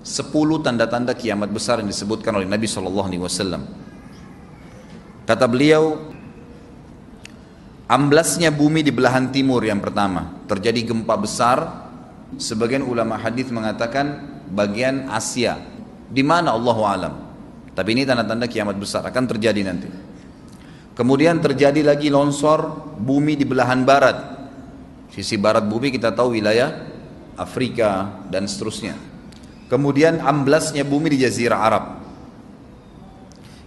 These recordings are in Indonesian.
10 tanda-tanda kiamat besar yang disebutkan oleh Nabi SAW. Kata beliau, amblasnya bumi di belahan timur yang pertama, terjadi gempa besar. Sebagian ulama hadis mengatakan bagian Asia, di mana Allahu alam. Tapi ini tanda-tanda kiamat besar akan terjadi nanti. Kemudian terjadi lagi longsor bumi di belahan barat. Sisi barat bumi kita tahu wilayah Afrika dan seterusnya. Kemudian amblasnya bumi di Jazirah Arab.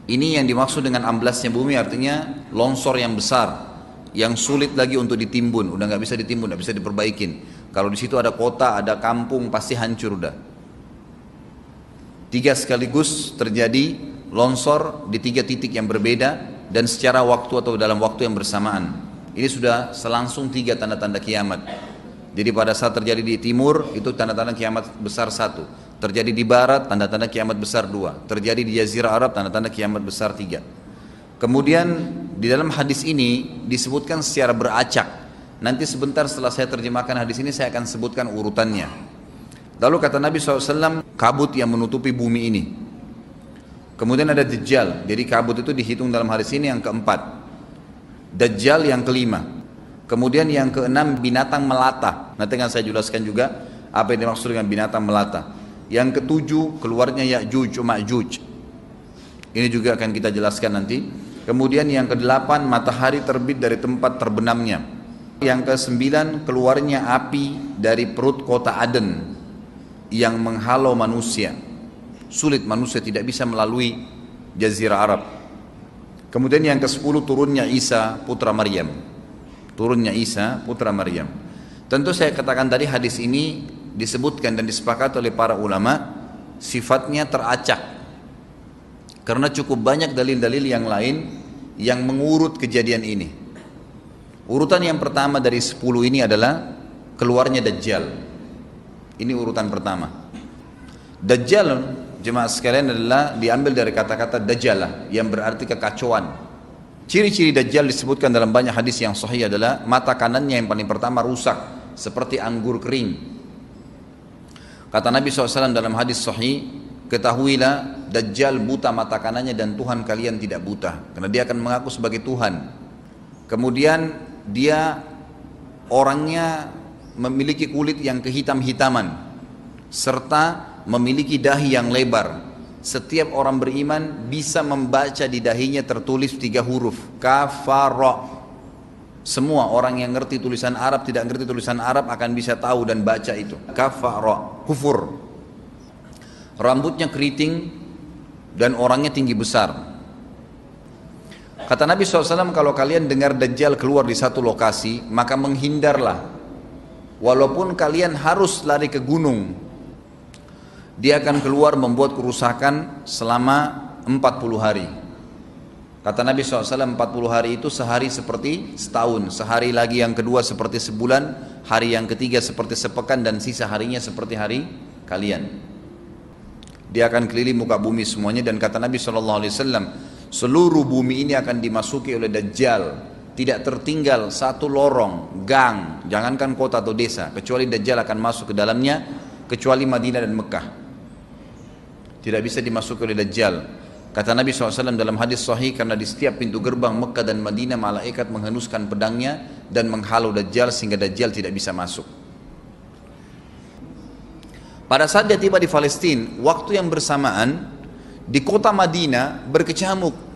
Ini yang dimaksud dengan amblasnya bumi, artinya longsor yang besar, yang sulit lagi untuk ditimbun, udah nggak bisa ditimbun, nggak bisa diperbaikin. Kalau di situ ada kota, ada kampung, pasti hancur udah. 3 sekaligus terjadi longsor di 3 titik yang berbeda dan secara waktu atau dalam waktu yang bersamaan. Ini sudah selangsung 3 tanda-tanda kiamat. Jadi pada saat terjadi di timur itu tanda-tanda kiamat besar 1. Terjadi di barat tanda-tanda kiamat besar 2. Terjadi di Jazirah Arab tanda-tanda kiamat besar 3. Kemudian di dalam hadis ini disebutkan secara beracak. Nanti sebentar setelah saya terjemahkan hadis ini saya akan sebutkan urutannya. Lalu kata Nabi SAW, kabut yang menutupi bumi ini. Kemudian ada Dajjal. Jadi kabut itu dihitung dalam hadis ini yang keempat. Dajjal yang kelima. Kemudian yang keenam binatang melata. Nanti akan saya jelaskan juga apa yang dimaksud dengan binatang melata. Yang ketujuh keluarnya Ya'juj Ma'juj. Ini juga akan kita jelaskan nanti. Kemudian yang kedelapan matahari terbit dari tempat terbenamnya. Yang kesembilan keluarnya api dari perut kota Aden yang menghalau manusia. Sulit, manusia tidak bisa melalui Jazirah Arab. Kemudian yang ke-10 turunnya Isa putra Maryam. Turunnya Isa putra Maryam. Tentu saya katakan tadi hadis ini disebutkan dan disepakati oleh para ulama sifatnya teracak. Karena cukup banyak dalil-dalil yang lain yang mengurut kejadian ini. Urutan yang pertama dari 10 ini adalah keluarnya Dajjal. Ini urutan pertama. Dajjal, jemaah sekalian, adalah diambil dari kata-kata Dajjalah yang berarti kekacauan. Ciri-ciri Dajjal disebutkan dalam banyak hadis yang sahih adalah mata kanannya yang paling pertama rusak seperti anggur kering. Kata Nabi SAW dalam hadis sahih, ketahuilah Dajjal buta mata kanannya dan Tuhan kalian tidak buta, karena dia akan mengaku sebagai Tuhan. Kemudian dia orangnya memiliki kulit yang kehitam-hitaman serta memiliki dahi yang lebar. Setiap orang beriman bisa membaca di dahinya tertulis 3 huruf kafara. Semua orang yang ngerti tulisan Arab, tidak ngerti tulisan Arab akan bisa tahu dan baca itu kafara, kufur. Rambutnya keriting dan orangnya tinggi besar. Kata Nabi SAW, kalau kalian dengar Dajjal keluar di satu lokasi, maka menghindarlah. Walaupun kalian harus lari ke gunung, dia akan keluar membuat kerusakan selama 40 hari. Kata Nabi SAW, 40 hari itu sehari seperti setahun, sehari lagi yang kedua seperti sebulan, hari yang ketiga seperti sepekan, dan sisa harinya seperti hari kalian. Dia akan keliling muka bumi semuanya, dan kata Nabi SAW, seluruh bumi ini akan dimasuki oleh Dajjal. Tidak tertinggal satu lorong, gang, jangankan kota atau desa, kecuali Dajjal akan masuk ke dalamnya, kecuali Madinah dan Mekah. Tidak bisa dimasuki oleh Dajjal. Kata Nabi SAW dalam hadis sahih, karena di setiap pintu gerbang Mekah dan Madinah malaikat menghenuskan pedangnya dan menghalau Dajjal sehingga Dajjal tidak bisa masuk. Pada saat dia tiba di Palestina, waktu yang bersamaan di kota Madinah berkecamuk.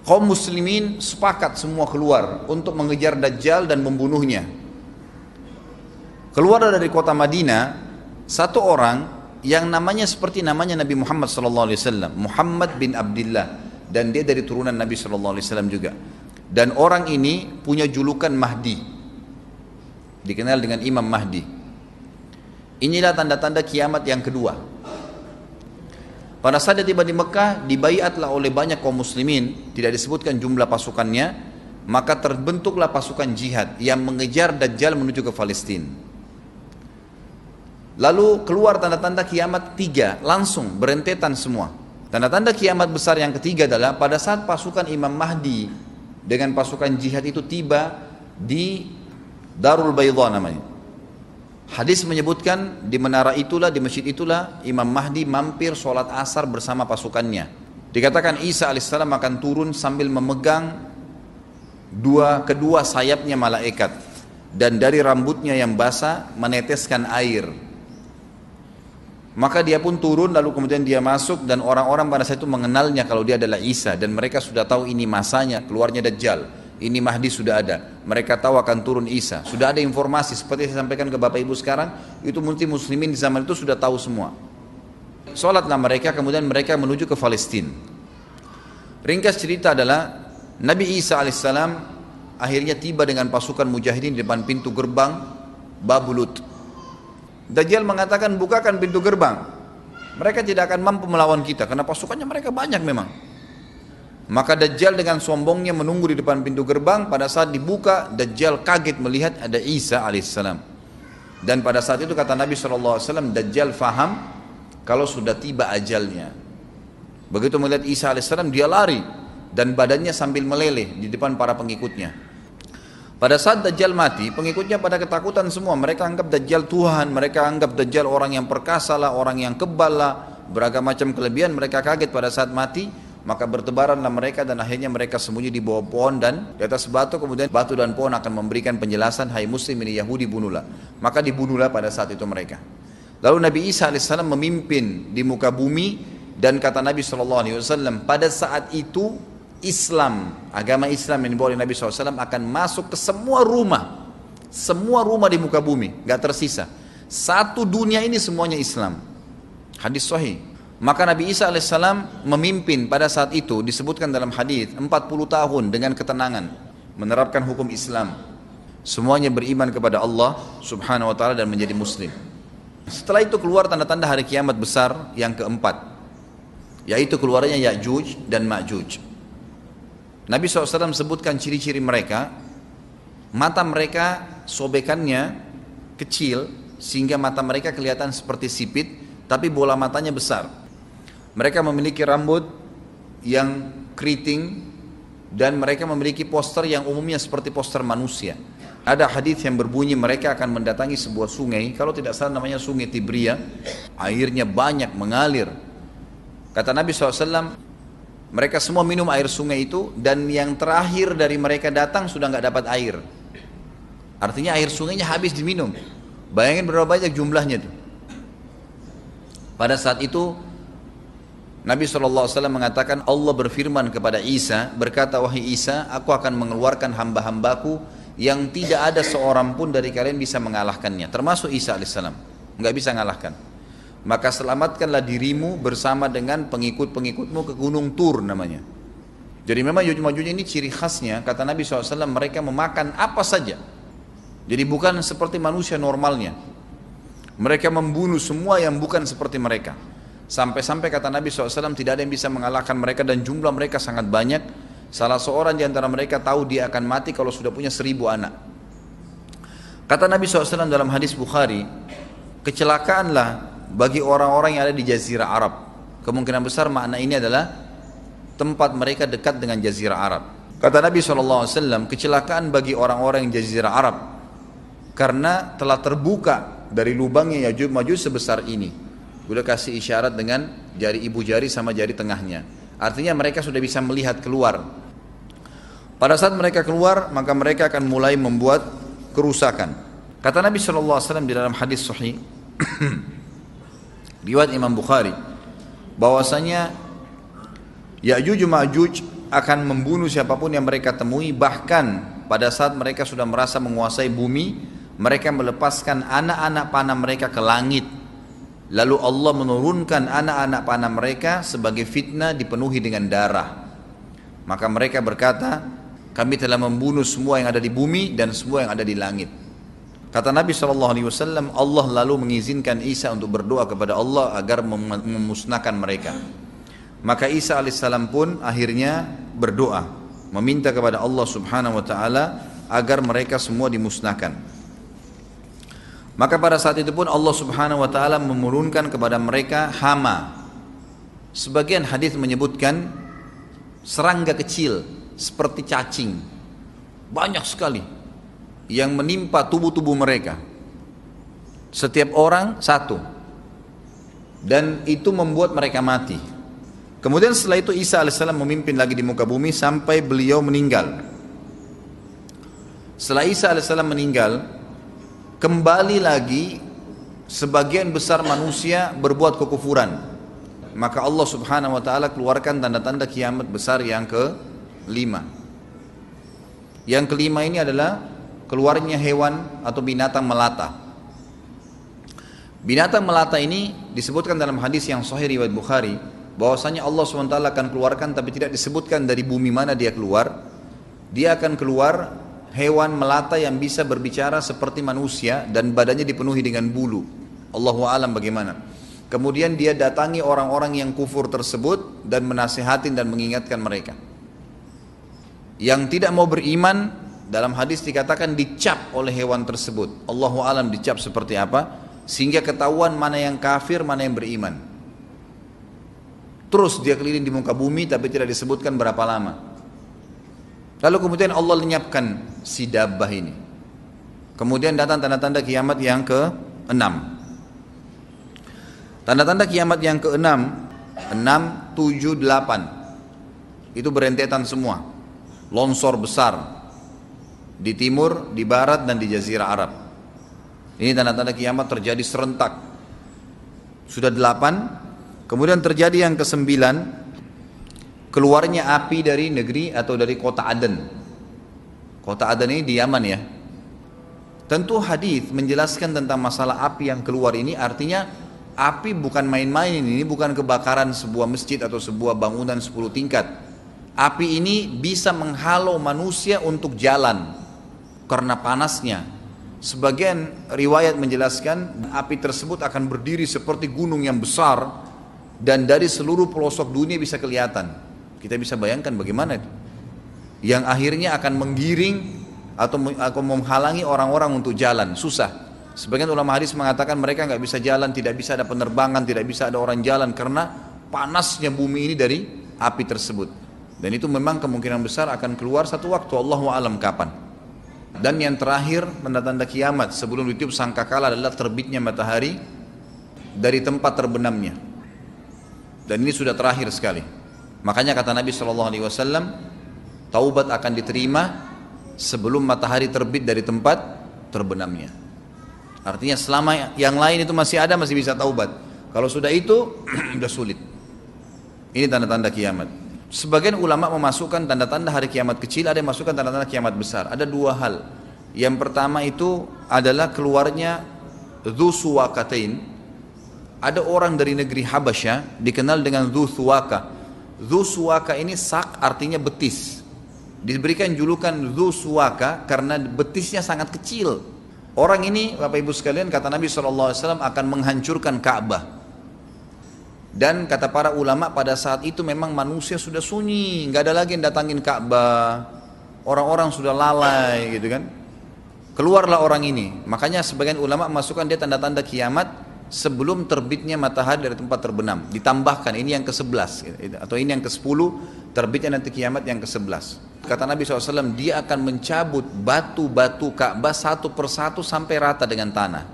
Kaum muslimin sepakat semua keluar untuk mengejar Dajjal dan membunuhnya. Keluar dari kota Madinah satu orang yang namanya seperti namanya Nabi Muhammad SAW, Muhammad bin Abdullah, dan dia dari turunan Nabi SAW juga. Dan orang ini punya julukan Mahdi, dikenal dengan Imam Mahdi. Inilah tanda-tanda kiamat yang kedua. Pada saat dia tiba di Mekah, dibaiatlah oleh banyak kaum muslimin, tidak disebutkan jumlah pasukannya, maka terbentuklah pasukan jihad yang mengejar Dajjal menuju ke Palestina. Lalu keluar tanda-tanda kiamat 3, langsung berentetan semua. Tanda-tanda kiamat besar yang ketiga adalah pada saat pasukan Imam Mahdi dengan pasukan jihad itu tiba di Darul Baydha namanya. Hadis menyebutkan di menara itulah, di masjid itulah Imam Mahdi mampir sholat asar bersama pasukannya. Dikatakan Isa alaihissalam akan turun sambil memegang kedua sayapnya malaikat, dan dari rambutnya yang basah meneteskan air. Maka dia pun turun, lalu kemudian dia masuk, dan orang-orang pada saat itu mengenalnya kalau dia adalah Isa, dan mereka sudah tahu ini masanya keluarnya Dajjal, ini Mahdi sudah ada, mereka tahu akan turun Isa, sudah ada informasi seperti saya sampaikan ke Bapak Ibu sekarang, itu muslimin di zaman itu sudah tahu semua. Sholatlah mereka, kemudian mereka menuju ke Palestina. Ringkas cerita adalah Nabi Isa alaihissalam akhirnya tiba dengan pasukan mujahidin di depan pintu gerbang Babulut. Dajjal mengatakan, bukakan pintu gerbang, mereka tidak akan mampu melawan kita karena pasukannya mereka banyak memang. Maka Dajjal dengan sombongnya menunggu di depan pintu gerbang. Pada saat dibuka, Dajjal kaget melihat ada Isa alaihissalam. Dan pada saat itu kata Nabi SAW, Dajjal faham kalau sudah tiba ajalnya. Begitu melihat Isa alaihissalam, dia lari dan badannya sambil meleleh di depan para pengikutnya. Pada saat Dajjal mati, pengikutnya pada ketakutan semua. Mereka anggap Dajjal Tuhan, mereka anggap Dajjal orang yang perkasa lah, orang yang kebal lah, beragam macam kelebihan. Mereka kaget pada saat mati, maka bertebaranlah mereka dan akhirnya mereka sembunyi di bawah pohon dan di atas batu. Kemudian batu dan pohon akan memberikan penjelasan, hai muslim ini Yahudi, bunuhlah. Maka dibunuhlah pada saat itu mereka. Lalu Nabi Isa alaihissalam memimpin di muka bumi, dan kata Nabi SAW, pada saat itu Islam, agama Islam yang dibawa oleh Nabi SAW akan masuk ke semua rumah di muka bumi, gak tersisa. Satu dunia ini semuanya Islam. Hadis sahih. Maka Nabi Isa alaihissalam memimpin pada saat itu, disebutkan dalam hadis 40 tahun dengan ketenangan, menerapkan hukum Islam. Semuanya beriman kepada Allah subhanahu wa ta'ala dan menjadi muslim. Setelah itu keluar tanda-tanda hari kiamat besar yang keempat, yaitu keluarnya Ya'juj dan Ma'juj. Nabi SAW sebutkan ciri-ciri mereka. Mata mereka sobekannya kecil sehingga mata mereka kelihatan seperti sipit, tapi bola matanya besar. Mereka memiliki rambut yang keriting, dan mereka memiliki poster yang umumnya seperti poster manusia. Ada hadis yang berbunyi mereka akan mendatangi sebuah sungai, kalau tidak salah namanya sungai Tibria, airnya banyak mengalir. Kata Nabi SAW, mereka semua minum air sungai itu, dan yang terakhir dari mereka datang sudah nggak dapat air. Artinya air sungainya habis diminum. Bayangin berapa banyak jumlahnya itu. Pada saat itu Nabi SAW mengatakan, Allah berfirman kepada Isa, berkata, wahai Isa, aku akan mengeluarkan hamba-hambaku yang tidak ada seorang pun dari kalian bisa mengalahkannya, termasuk Isa alaihissalam, nggak bisa mengalahkan. Maka selamatkanlah dirimu bersama dengan pengikut-pengikutmu ke Gunung Tur namanya. Jadi memang Ya'juj ini ciri khasnya, kata Nabi SAW, mereka memakan apa saja. Jadi bukan seperti manusia normalnya. Mereka membunuh semua yang bukan seperti mereka. Sampai-sampai kata Nabi SAW, tidak ada yang bisa mengalahkan mereka, dan jumlah mereka sangat banyak. Salah seorang di antara mereka tahu dia akan mati kalau sudah punya 1000 anak. Kata Nabi SAW dalam hadis Bukhari, kecelakaanlah bagi orang-orang yang ada di Jazirah Arab. Kemungkinan besar makna ini adalah tempat mereka dekat dengan Jazirah Arab. Kata Nabi SAW, kecelakaan bagi orang-orang yang Jazirah Arab karena telah terbuka dari lubangnya Ya'juj Ma'juj sebesar ini. Udah kasih isyarat dengan jari ibu jari sama jari tengahnya. Artinya mereka sudah bisa melihat keluar. Pada saat mereka keluar, maka mereka akan mulai membuat kerusakan. Kata Nabi SAW di dalam hadis sahih riwayat Imam Bukhari, bahwasanya Ya'juj Ma'juj akan membunuh siapapun yang mereka temui. Bahkan pada saat mereka sudah merasa menguasai bumi, mereka melepaskan anak-anak panah mereka ke langit. Lalu Allah menurunkan anak-anak panah mereka sebagai fitnah dipenuhi dengan darah. Maka mereka berkata, kami telah membunuh semua yang ada di bumi dan semua yang ada di langit. Kata Nabi SAW, Allah lalu mengizinkan Isa untuk berdoa kepada Allah agar memusnahkan mereka. Maka Isa alaihissalam pun akhirnya berdoa, meminta kepada Allah subhanahu wa ta'ala agar mereka semua dimusnahkan. Maka pada saat itu pun Allah subhanahu wa ta'ala menurunkan kepada mereka hama. Sebagian hadis menyebutkan serangga kecil seperti cacing, banyak sekali yang menimpa tubuh-tubuh mereka. Setiap orang satu. Dan itu membuat mereka mati. Kemudian setelah itu Isa alaihissalam memimpin lagi di muka bumi sampai beliau meninggal. Setelah Isa alaihissalam meninggal, kembali lagi sebagian besar manusia berbuat kekufuran. Maka Allah subhanahu wa ta'ala keluarkan tanda-tanda kiamat besar yang kelima. Yang kelima ini adalah keluarnya hewan atau binatang melata. Binatang melata ini disebutkan dalam hadis yang sahih riwayat Bukhari, bahwasanya Allah SWT akan keluarkan, tapi tidak disebutkan dari bumi mana dia keluar. Dia akan keluar hewan melata yang bisa berbicara seperti manusia dan badannya dipenuhi dengan bulu. Allahu a'lam bagaimana. Kemudian dia datangi orang-orang yang kufur tersebut dan menasihatin dan mengingatkan mereka. Yang tidak mau beriman, dalam hadis dikatakan dicap oleh hewan tersebut. Allahu a'lam dicap seperti apa, sehingga ketahuan mana yang kafir, mana yang beriman. Terus dia keliling di muka bumi tapi tidak disebutkan berapa lama. Lalu kemudian Allah lenyapkan si dabbah ini. Kemudian datang tanda-tanda kiamat yang ke-6. Tanda-tanda kiamat yang ke-6, 6, 7, 8. Itu berentetan semua. Longsor besar di timur, di barat dan di jazirah Arab. Ini tanda-tanda kiamat terjadi serentak. Sudah 8. Kemudian terjadi yang ke-9, keluarnya api dari negeri atau dari kota Aden. Kota Aden ini di Yaman ya. Tentu hadis menjelaskan tentang masalah api yang keluar ini, artinya api bukan main-main, ini bukan kebakaran sebuah masjid atau sebuah bangunan 10 tingkat. Api ini bisa menghalau manusia untuk jalan karena panasnya. Sebagian riwayat menjelaskan api tersebut akan berdiri seperti gunung yang besar dan dari seluruh pelosok dunia bisa kelihatan. Kita bisa bayangkan bagaimana itu. Yang akhirnya akan menggiring atau menghalangi orang-orang untuk jalan, susah. Sebagian ulama hadis mengatakan mereka nggak bisa jalan, tidak bisa ada penerbangan, tidak bisa ada orang jalan karena panasnya bumi ini dari api tersebut. Dan itu memang kemungkinan besar akan keluar satu waktu, Allahu a'lam kapan. Dan yang terakhir tanda-tanda kiamat sebelum ditiup sangkakala adalah terbitnya matahari dari tempat terbenamnya. Dan ini sudah terakhir sekali. Makanya kata Nabi SAW, taubat akan diterima sebelum matahari terbit dari tempat terbenamnya. Artinya selama yang lain itu masih ada, masih bisa taubat. Kalau sudah itu, sudah sulit. Ini tanda-tanda kiamat. Sebagian ulama memasukkan tanda-tanda hari kiamat kecil, ada yang masukkan tanda-tanda kiamat besar. Ada dua hal. Yang pertama itu adalah keluarnya Dzu Suwakatain. Ada orang dari negeri Habasyah dikenal dengan Dzu Suwaka. Dzu Suwaka ini sak artinya betis. Diberikan julukan Dzu Suwaka karena betisnya sangat kecil. Orang ini Bapak Ibu sekalian kata Nabi SAW akan menghancurkan Ka'bah. Dan kata para ulama pada saat itu memang manusia sudah sunyi, nggak ada lagi yang datangin Ka'bah. Orang-orang sudah lalai gitu kan. Keluarlah orang ini. Makanya sebagian ulama masukkan dia tanda-tanda kiamat sebelum terbitnya matahari dari tempat terbenam. Ditambahkan ini yang ke-11 atau ini yang ke-10, terbitnya nanti kiamat yang ke-11. Kata Nabi SAW, dia akan mencabut batu-batu Ka'bah satu persatu sampai rata dengan tanah.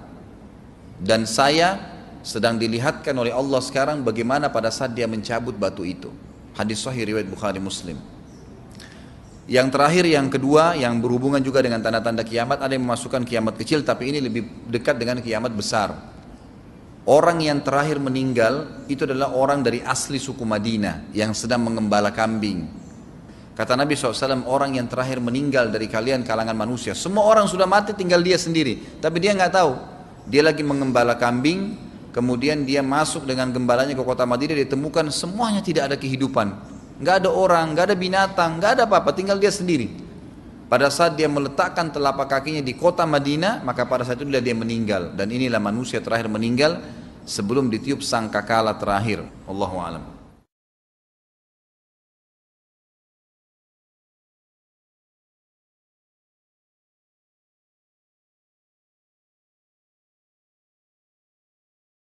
Dan saya sedang dilihatkan oleh Allah sekarang bagaimana pada saat dia mencabut batu itu. Hadis sahih riwayat Bukhari Muslim. Yang terakhir, yang kedua, yang berhubungan juga dengan tanda-tanda kiamat, ada yang memasukkan kiamat kecil, tapi ini lebih dekat dengan kiamat besar. Orang yang terakhir meninggal itu adalah orang dari asli suku Madinah yang sedang mengembala kambing. Kata Nabi SAW, orang yang terakhir meninggal dari kalian kalangan manusia, semua orang sudah mati, tinggal dia sendiri, tapi dia nggak tahu. Dia lagi mengembala kambing, kemudian dia masuk dengan gembalanya ke kota Madinah, ditemukan semuanya tidak ada kehidupan, nggak ada orang, nggak ada binatang, nggak ada apa-apa, tinggal dia sendiri. Pada saat dia meletakkan telapak kakinya di kota Madinah, maka pada saat itu dia meninggal. Dan inilah manusia terakhir meninggal sebelum ditiup sangkakala terakhir. Allahu a'lam.